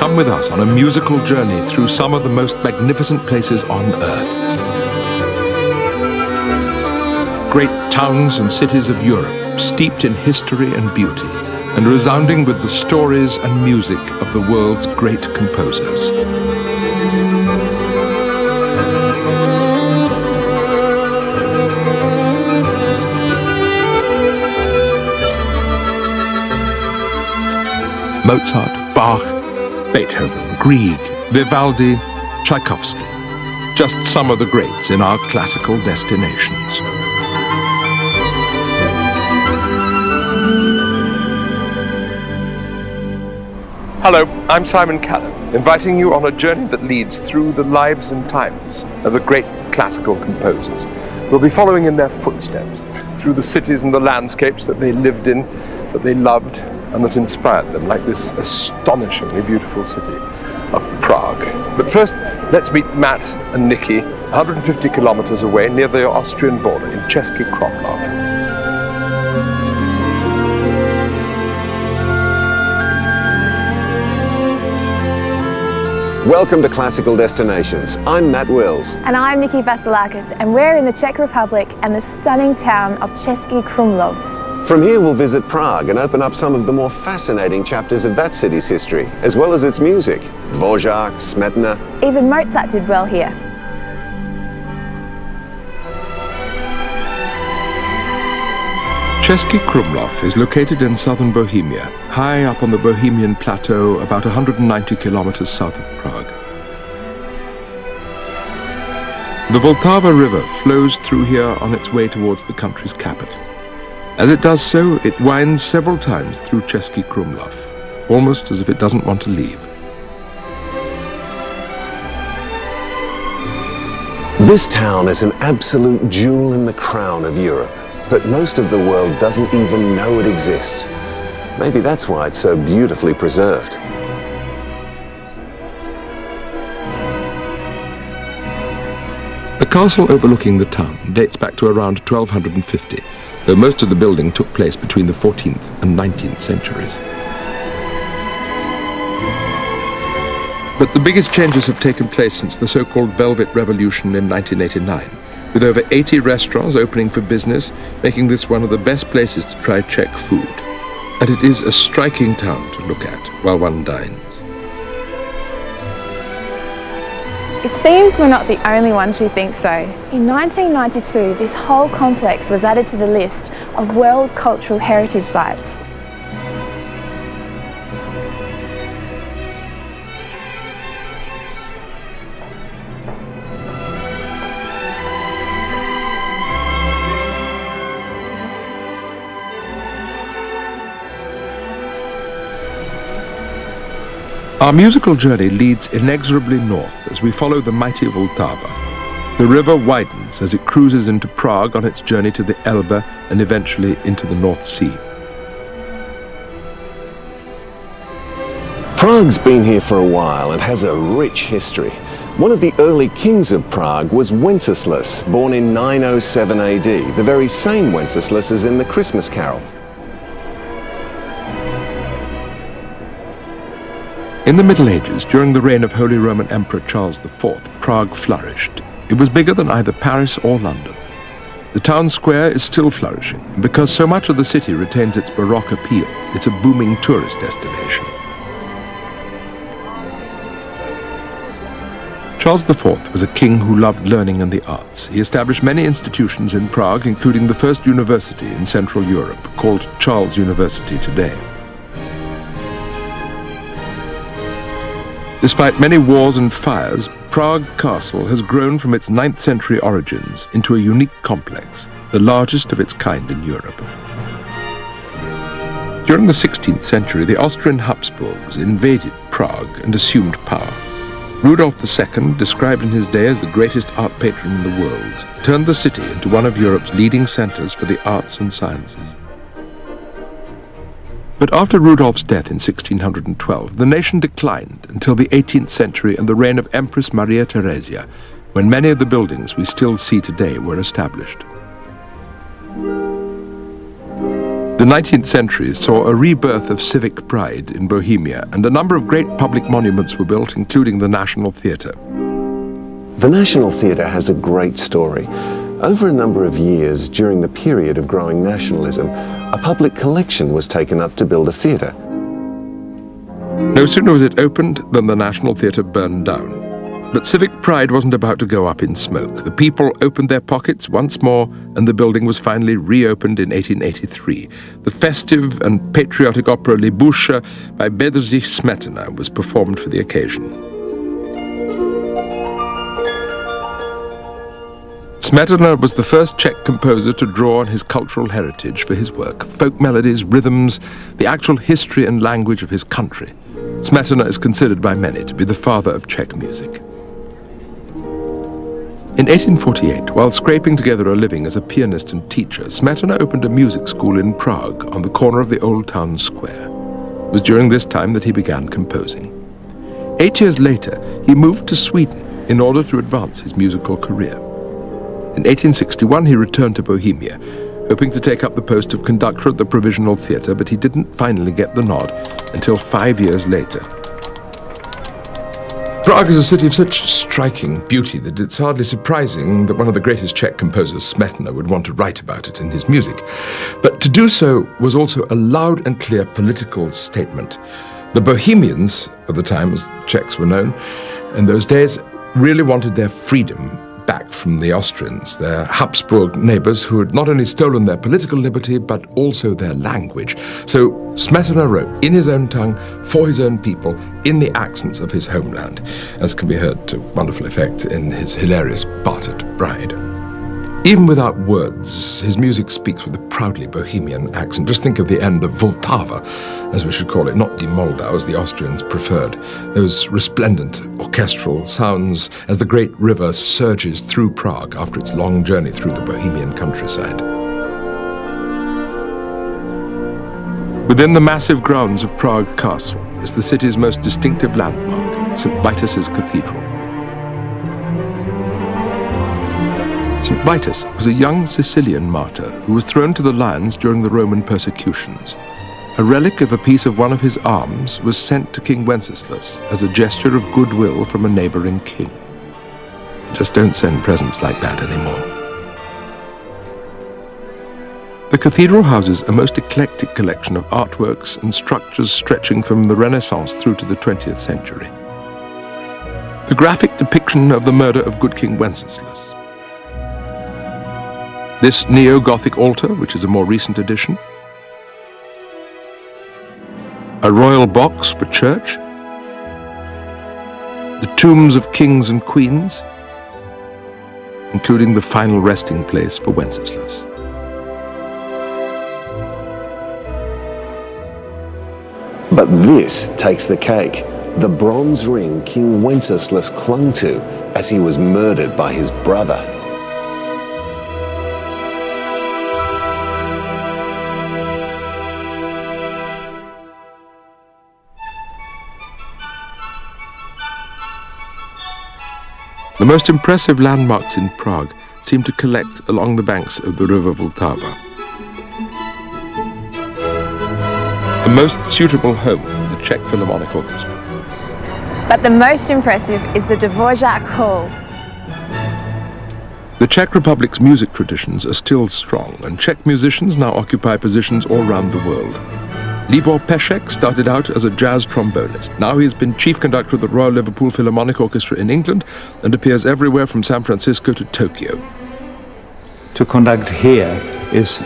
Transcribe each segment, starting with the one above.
come with us on a musical journey through some of the most magnificent places on Earth. Great towns and cities of Europe, steeped in history and beauty, and resounding with the stories and music of the world's great composers. Mozart, Bach, Beethoven, Grieg, Vivaldi, Tchaikovsky. Just some of the greats in our classical destinations. Hello, I'm Simon Callow, inviting you on a journey that leads through the lives and times of the great classical composers. We'll be following in their footsteps through the cities and the landscapes that they lived in, that they loved, and that inspired them, like this astonishingly beautiful city of Prague. But first, let's meet Matt and Nikki, 150 kilometers away near the Austrian border in Český Krumlov. Welcome to Classical Destinations. I'm Matt Wills. And I'm Nikki Vasilakis, and we're in the Czech Republic and the stunning town of Český Krumlov. From here we'll visit Prague and open up some of the more fascinating chapters of that city's history, as well as its music. Dvořák, Smetana. Even Mozart did well here. Český Krumlov is located in southern Bohemia, high up on the Bohemian Plateau, about 190 kilometers south of Prague. The Vltava River flows through here on its way towards the country's capital. As it does so, it winds several times through Český Krumlov, almost as if it doesn't want to leave. This town is an absolute jewel in the crown of Europe, but most of the world doesn't even know it exists. Maybe that's why it's so beautifully preserved. The castle overlooking the town dates back to around 1250, though most of the building took place between the 14th and 19th centuries. But the biggest changes have taken place since the so-called Velvet Revolution in 1989, with over 80 restaurants opening for business, making this one of the best places to try Czech food. And it is a striking town to look at while one dines. It seems we're not the only ones who think so. In 1992, this whole complex was added to the list of World Cultural Heritage Sites. Our musical journey leads inexorably north as we follow the mighty Vltava. The river widens as it cruises into Prague on its journey to the Elbe and eventually into the North Sea. Prague's been here for a while and has a rich history. One of the early kings of Prague was Wenceslas, born in 907 AD, the very same Wenceslas as in the Christmas Carol. In the Middle Ages, during the reign of Holy Roman Emperor Charles IV, Prague flourished. It was bigger than either Paris or London. The town square is still flourishing, and because so much of the city retains its Baroque appeal, it's a booming tourist destination. Charles IV was a king who loved learning and the arts. He established many institutions in Prague, including the first university in Central Europe, called Charles University today. Despite many wars and fires, Prague Castle has grown from its 9th century origins into a unique complex, the largest of its kind in Europe. During the 16th century, the Austrian Habsburgs invaded Prague and assumed power. Rudolf II, described in his day as the greatest art patron in the world, turned the city into one of Europe's leading centers for the arts and sciences. But after Rudolf's death in 1612, the nation declined until the 18th century and the reign of Empress Maria Theresia, when many of the buildings we still see today were established. The 19th century saw a rebirth of civic pride in Bohemia, and a number of great public monuments were built, including the National Theatre. The National Theatre has a great story. Over a number of years, during the period of growing nationalism, a public collection was taken up to build a theatre. No sooner was it opened than the National Theatre burned down. But civic pride wasn't about to go up in smoke. The people opened their pockets once more, and the building was finally reopened in 1883. The festive and patriotic opera Libuscha by Bedřich Smetana was performed for the occasion. Smetana was the first Czech composer to draw on his cultural heritage for his work, folk melodies, rhythms, the actual history and language of his country. Smetana is considered by many to be the father of Czech music. In 1848, while scraping together a living as a pianist and teacher, Smetana opened a music school in Prague on the corner of the Old Town Square. It was during this time that he began composing. 8 years later, he moved to Sweden in order to advance his musical career. In 1861, he returned to Bohemia, hoping to take up the post of conductor at the Provisional Theatre, but he didn't finally get the nod until 5 years later. Prague is a city of such striking beauty that it's hardly surprising that one of the greatest Czech composers, Smetana, would want to write about it in his music. But to do so was also a loud and clear political statement. The Bohemians of the time, as Czechs were known in those days, really wanted their freedom back from the Austrians, their Habsburg neighbors who had not only stolen their political liberty but also their language. So Smetana wrote in his own tongue, for his own people, in the accents of his homeland, as can be heard to wonderful effect in his hilarious Bartered Bride. Even without words, his music speaks with a proudly Bohemian accent. Just think of the end of Vltava, as we should call it, not Die Moldau, as the Austrians preferred. Those resplendent orchestral sounds as the great river surges through Prague after its long journey through the Bohemian countryside. Within the massive grounds of Prague Castle is the city's most distinctive landmark, St. Vitus's Cathedral. St. Vitus was a young Sicilian martyr who was thrown to the lions during the Roman persecutions. A relic of a piece of one of his arms was sent to King Wenceslas as a gesture of goodwill from a neighboring king. You just don't send presents like that anymore. The cathedral houses a most eclectic collection of artworks and structures stretching from the Renaissance through to the 20th century. The graphic depiction of the murder of good King Wenceslas. This neo-Gothic altar, which is a more recent addition. A royal box for church. The tombs of kings and queens, including the final resting place for Wenceslas. But this takes the cake. The bronze ring King Wenceslas clung to as he was murdered by his brother. The most impressive landmarks in Prague seem to collect along the banks of the river Vltava. A most suitable home for the Czech Philharmonic Orchestra. But the most impressive is the Dvorak Hall. The Czech Republic's music traditions are still strong, and Czech musicians now occupy positions all around the world. Libor Pešek started out as a jazz trombonist. Now he has been chief conductor of the Royal Liverpool Philharmonic Orchestra in England and appears everywhere from San Francisco to Tokyo. To conduct here is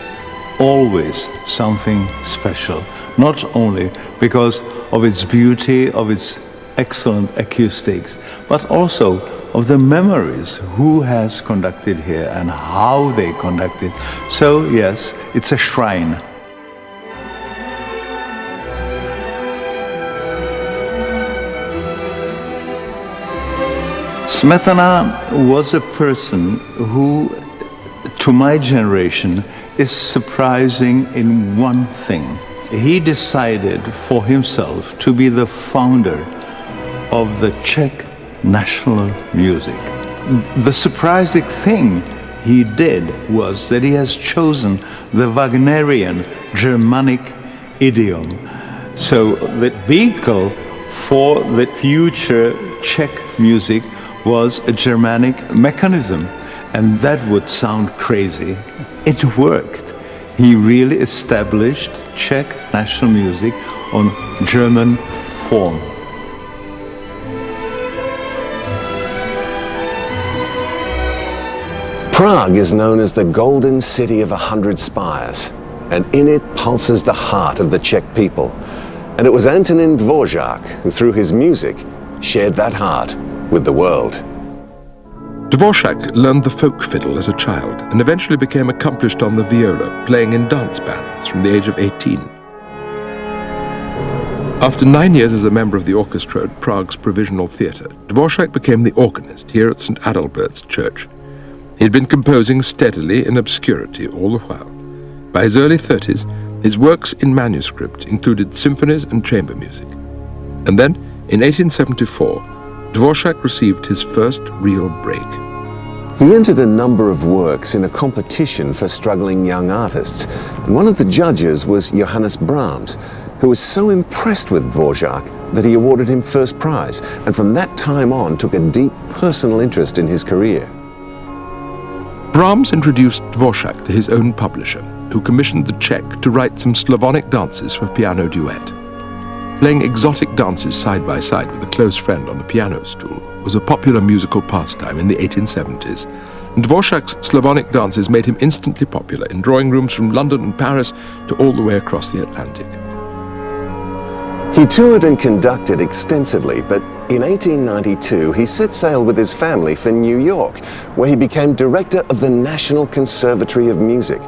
always something special, not only because of its beauty, of its excellent acoustics, but also of the memories, who has conducted here and how they conducted. So yes, it's a shrine. Smetana was a person who, to my generation, is surprising in one thing. He decided for himself to be the founder of the Czech national music. The surprising thing he did was that he has chosen the Wagnerian Germanic idiom. So the vehicle for the future Czech music was a Germanic mechanism. And that would sound crazy. It worked. He really established Czech national music on German form. Prague is known as the Golden City of 100 Spires, and in it pulses the heart of the Czech people. And it was Antonín Dvořák who, through his music, shared that heart with the world. Dvořák learned the folk fiddle as a child and eventually became accomplished on the viola, playing in dance bands from the age of 18. After 9 years as a member of the orchestra at Prague's Provisional Theatre, Dvořák became the organist here at St. Adalbert's Church. He had been composing steadily in obscurity all the while. By his early 30s, his works in manuscript included symphonies and chamber music. And then, in 1874, Dvořák received his first real break. He entered a number of works in a competition for struggling young artists, and one of the judges was Johannes Brahms, who was so impressed with Dvořák that he awarded him first prize, and from that time on took a deep personal interest in his career. Brahms introduced Dvořák to his own publisher, who commissioned the Czech to write some Slavonic dances for piano duet. Playing exotic dances side by side with a close friend on a piano stool was a popular musical pastime in the 1870s, and Dvořák's Slavonic dances made him instantly popular in drawing rooms from London and Paris to all the way across the Atlantic. He toured and conducted extensively, but in 1892 he set sail with his family for New York, where he became director of the National Conservatory of Music.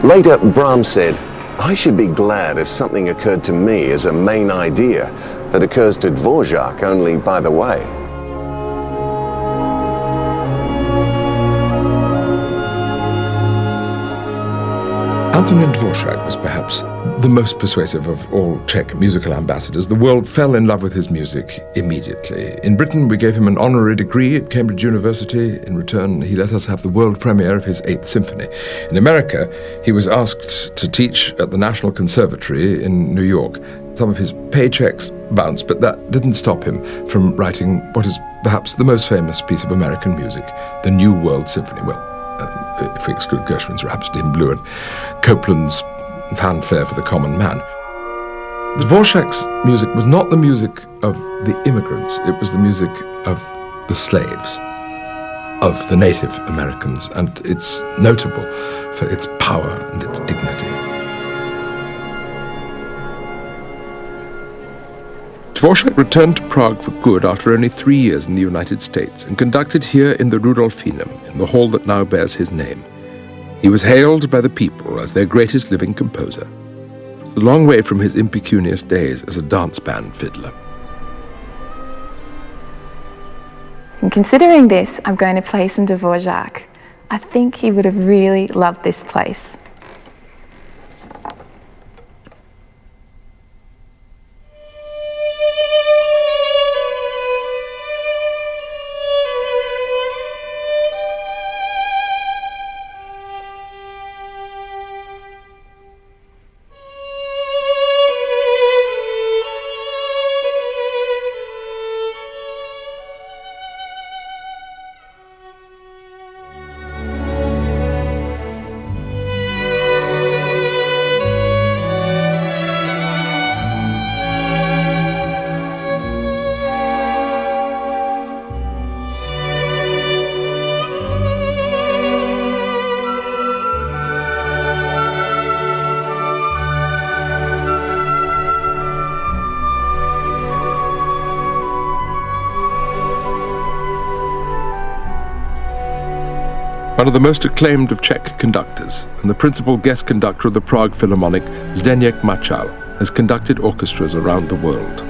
Later, Brahms said, "I should be glad if something occurred to me as a main idea that occurs to Dvořák only by the way." Antonín Dvořák was perhaps the most persuasive of all Czech musical ambassadors. The world fell in love with his music immediately. In Britain, we gave him an honorary degree at Cambridge University. In return, he let us have the world premiere of his 8th Symphony. In America, he was asked to teach at the National Conservatory in New York. Some of his paychecks bounced, but that didn't stop him from writing what is perhaps the most famous piece of American music, the New World Symphony. Well, if we exclude Gershwin's Rhapsody in Blue and Copland's Fanfare for the Common Man. Dvořák's music was not the music of the immigrants, it was the music of the slaves, of the Native Americans, and it's notable for its power and its dignity. Dvořák returned to Prague for good after only 3 years in the United States and conducted here in the Rudolfinum, in the hall that now bears his name. He was hailed by the people as their greatest living composer. It's a long way from his impecunious days as a dance band fiddler. And considering this, I'm going to play some Dvořák. I think he would have really loved this place. One of the most acclaimed of Czech conductors and the principal guest conductor of the Prague Philharmonic, Zdeněk Machal, has conducted orchestras around the world.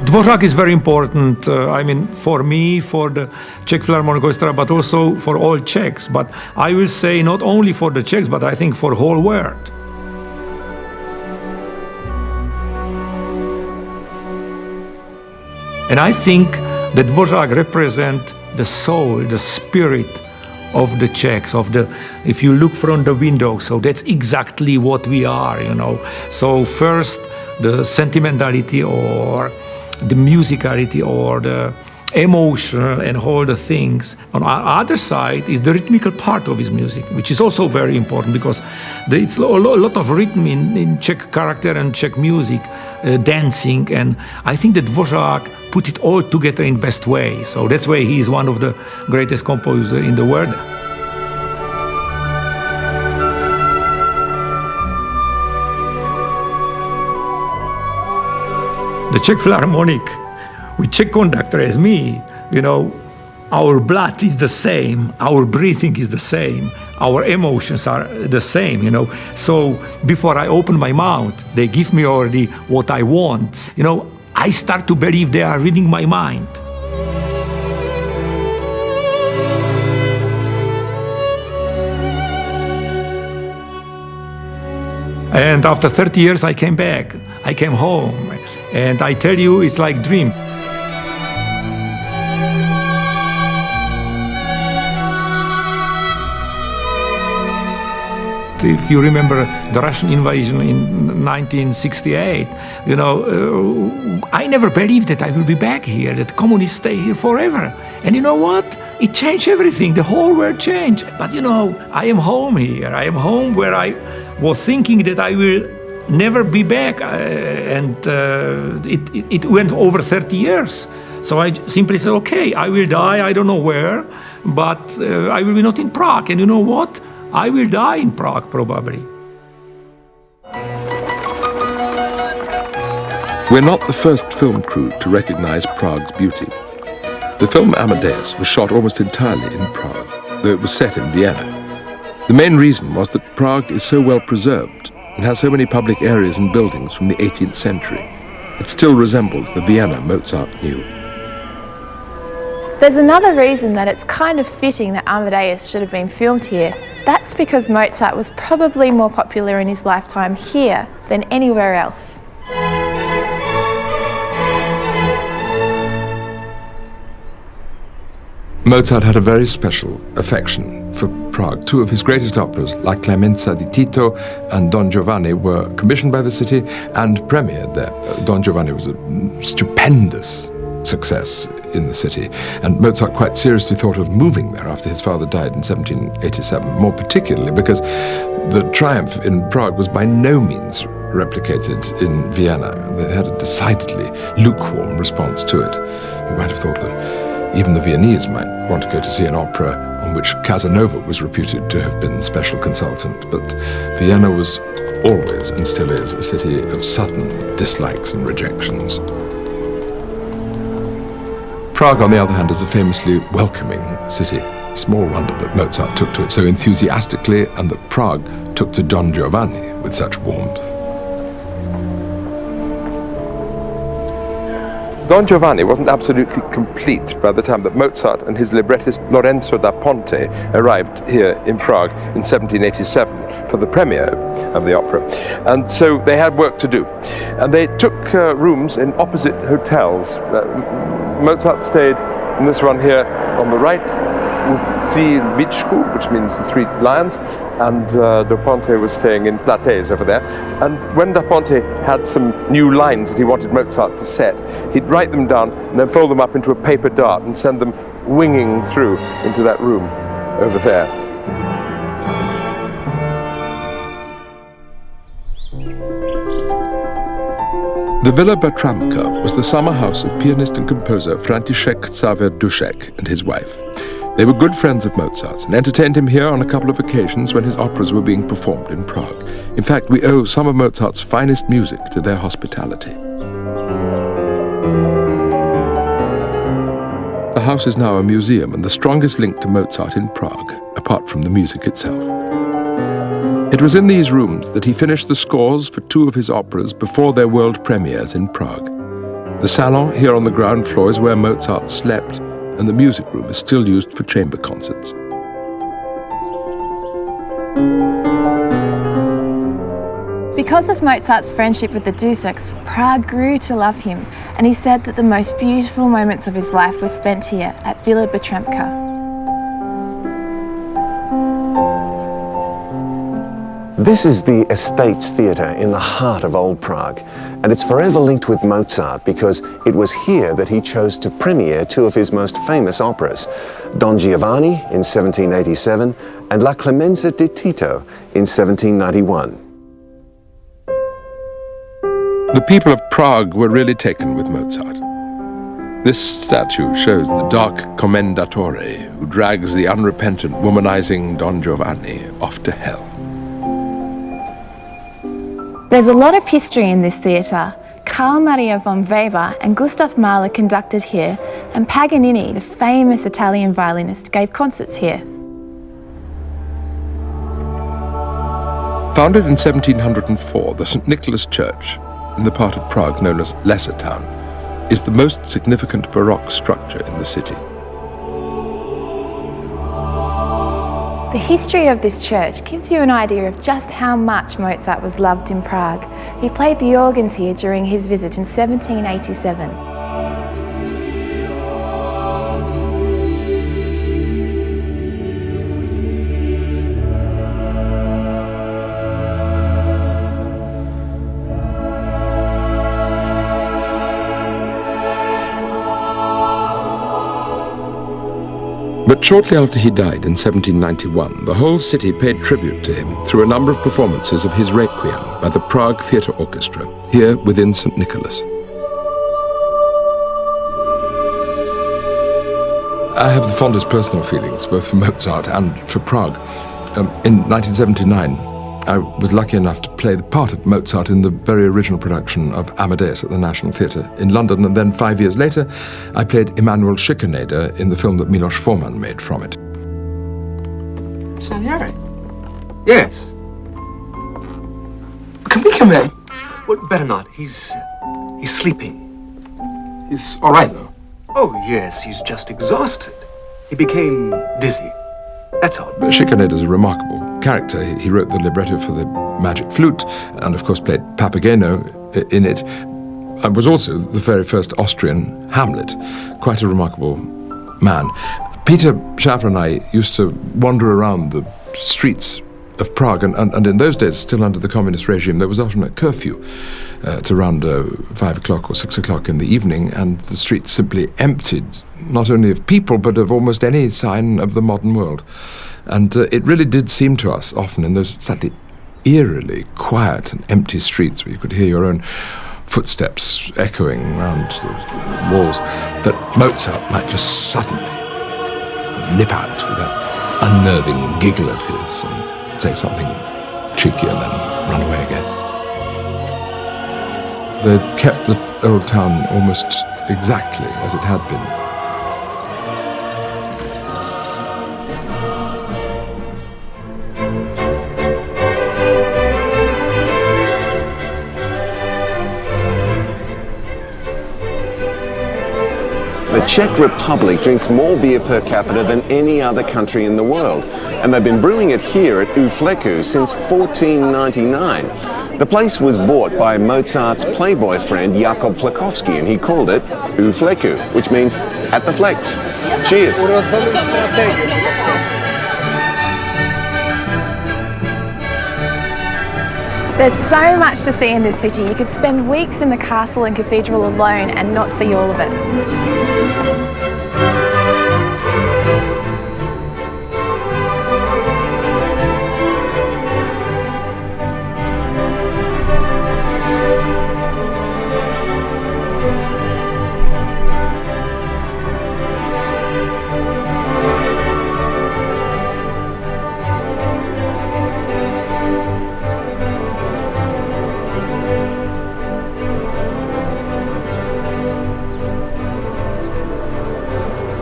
Dvořák is very important, for me, for the Czech Philharmonic Orchestra, but also for all Czechs. But I will say not only for the Czechs, but I think for the whole world. And I think that Dvořák represent the soul, the spirit of the Czechs, if you look from the window, so that's exactly what we are, you know. So first, the sentimentality or the musicality or the emotional and all the things. On our other side is the rhythmical part of his music, which is also very important because it's a lot of rhythm in Czech character and Czech music, dancing, and I think that Dvořák put it all together in best way. So that's why he is one of the greatest composers in the world. The Czech Philharmonic, with Czech conductor as me, you know, our blood is the same, our breathing is the same, our emotions are the same, you know. So before I open my mouth, they give me already what I want. You know, I start to believe they are reading my mind. And after 30 years, I came back. I came home. And I tell you, it's like a dream. If you remember the Russian invasion in 1968, you know, I never believed that I will be back here, that communists stay here forever. And you know what? It changed everything. The whole world changed. But you know, I am home here. I am home where I was thinking that I will never be back. It went over 30 years. So I simply said, okay, I will die, I don't know where, but I will be not in Prague. And you know what? I will die in Prague, probably. We're not the first film crew to recognize Prague's beauty. The film Amadeus was shot almost entirely in Prague, though it was set in Vienna. The main reason was that Prague is so well preserved and has so many public areas and buildings from the 18th century. It still resembles the Vienna Mozart knew. There's another reason that it's kind of fitting that Amadeus should have been filmed here. That's because Mozart was probably more popular in his lifetime here than anywhere else. Mozart had a very special affection for Prague. Two of his greatest operas, La Clemenza di Tito and Don Giovanni, were commissioned by the city and premiered there. Don Giovanni was a stupendous success in the city, and Mozart quite seriously thought of moving there after his father died in 1787, more particularly because the triumph in Prague was by no means replicated in Vienna. They had a decidedly lukewarm response to it. You might have thought that even the Viennese might want to go to see an opera on which Casanova was reputed to have been the special consultant, but Vienna was always, and still is, a city of sudden dislikes and rejections. Prague, on the other hand, is a famously welcoming city. Small wonder that Mozart took to it so enthusiastically and that Prague took to Don Giovanni with such warmth. Don Giovanni wasn't absolutely complete by the time that Mozart and his librettist Lorenzo da Ponte arrived here in Prague in 1787 for the premiere of the opera. And so they had work to do. And they took rooms in opposite hotels. Mozart stayed in this one here on the right, Three Vičku, which means the Three Lions, and Da Ponte was staying in Platés over there. And when Da Ponte had some new lines that he wanted Mozart to set, he'd write them down and then fold them up into a paper dart and send them winging through into that room over there. The Villa Bertramka was the summer house of pianist and composer František Xaver-Dušek and his wife. They were good friends of Mozart's and entertained him here on a couple of occasions when his operas were being performed in Prague. In fact, we owe some of Mozart's finest music to their hospitality. The house is now a museum and the strongest link to Mozart in Prague, apart from the music itself. It was in these rooms that he finished the scores for two of his operas before their world premieres in Prague. The salon here on the ground floor is where Mozart slept, and the music room is still used for chamber concerts. Because of Mozart's friendship with the Duseks, Prague grew to love him, and he said that the most beautiful moments of his life were spent here at Villa Bertramka. This is the Estates Theatre in the heart of Old Prague, and it's forever linked with Mozart because it was here that he chose to premiere two of his most famous operas, Don Giovanni in 1787 and La Clemenza di Tito in 1791. The people of Prague were really taken with Mozart. This statue shows the dark commendatore who drags the unrepentant, womanizing Don Giovanni off to hell. There's a lot of history in this theatre. Carl Maria von Weber and Gustav Mahler conducted here, and Paganini, the famous Italian violinist, gave concerts here. Founded in 1704, the St. Nicholas Church, in the part of Prague known as Lesser Town, is the most significant Baroque structure in the city. The history of this church gives you an idea of just how much Mozart was loved in Prague. He played the organs here during his visit in 1787. But shortly after he died in 1791, the whole city paid tribute to him through a number of performances of his Requiem by the Prague Theatre Orchestra, here within St. Nicholas. I have the fondest personal feelings, both for Mozart and for Prague. In 1979, I was lucky enough to play the part of Mozart in the very original production of Amadeus at the National Theatre in London, and then 5 years later, I played Emanuel Schikaneder in the film that Milos Forman made from it. Salieri? Yes. Can we come in? Well, better not. He's sleeping. He's all right, though? Oh, yes, he's just exhausted. He became dizzy. That's all. Schikaneder is a remarkable character. He wrote the libretto for the Magic Flute and, of course, played Papageno in it, and was also the very first Austrian Hamlet. Quite a remarkable man. Peter Schaffer and I used to wander around the streets of Prague, and in those days, still under the communist regime, there was often a curfew at around 5 o'clock or 6 o'clock in the evening, and the streets simply emptied, not only of people, but of almost any sign of the modern world. And it really did seem to us often in those slightly eerily quiet and empty streets where you could hear your own footsteps echoing around the walls, that Mozart might just suddenly nip out with that unnerving giggle of his and say something cheeky and then run away again. They'd kept the old town almost exactly as it had been. The Czech Republic drinks more beer per capita than any other country in the world, and they've been brewing it here at U Fleku since 1499. The place was bought by Mozart's playboy friend Jakob Flekowski, and he called it U Fleku, which means at the flex. Cheers! There's so much to see in this city. You could spend weeks in the castle and cathedral alone and not see all of it.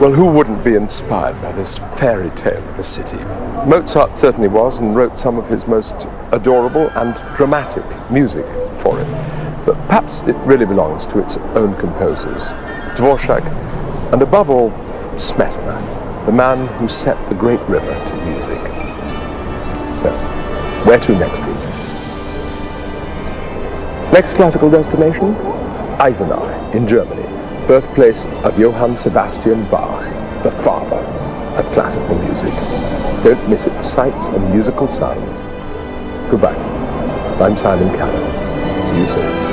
Well, who wouldn't be inspired by this fairy tale of a city? Mozart certainly was, and wrote some of his most adorable and dramatic music for it. But perhaps it really belongs to its own composers, Dvorak, and above all, Smetana, the man who set the great river to music. So, where to next week? Next classical destination, Eisenach in Germany, birthplace of Johann Sebastian Bach, the father of classical music. Don't miss it, sights and musical sounds. Goodbye. I'm Simon Callow. See you soon.